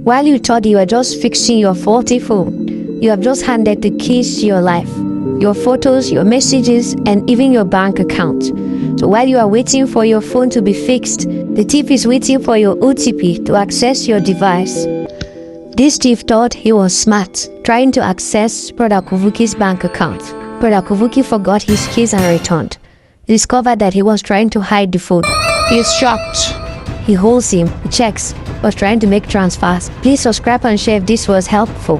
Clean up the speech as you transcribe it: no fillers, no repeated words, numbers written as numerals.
While you thought you were just fixing your faulty phone, you have just handed the keys to your life, your photos, your messages, and even your bank account. So while you are waiting for your phone to be fixed, the thief is waiting for your OTP to access your device. This thief thought he was smart, trying to access Brother Kuvuki's bank account. Brother Kuvuki forgot his keys and returned. He discovered that he was trying to hide the phone. He is shocked. He holds him, he checks, was trying to make transfers. Please subscribe and share if this was helpful.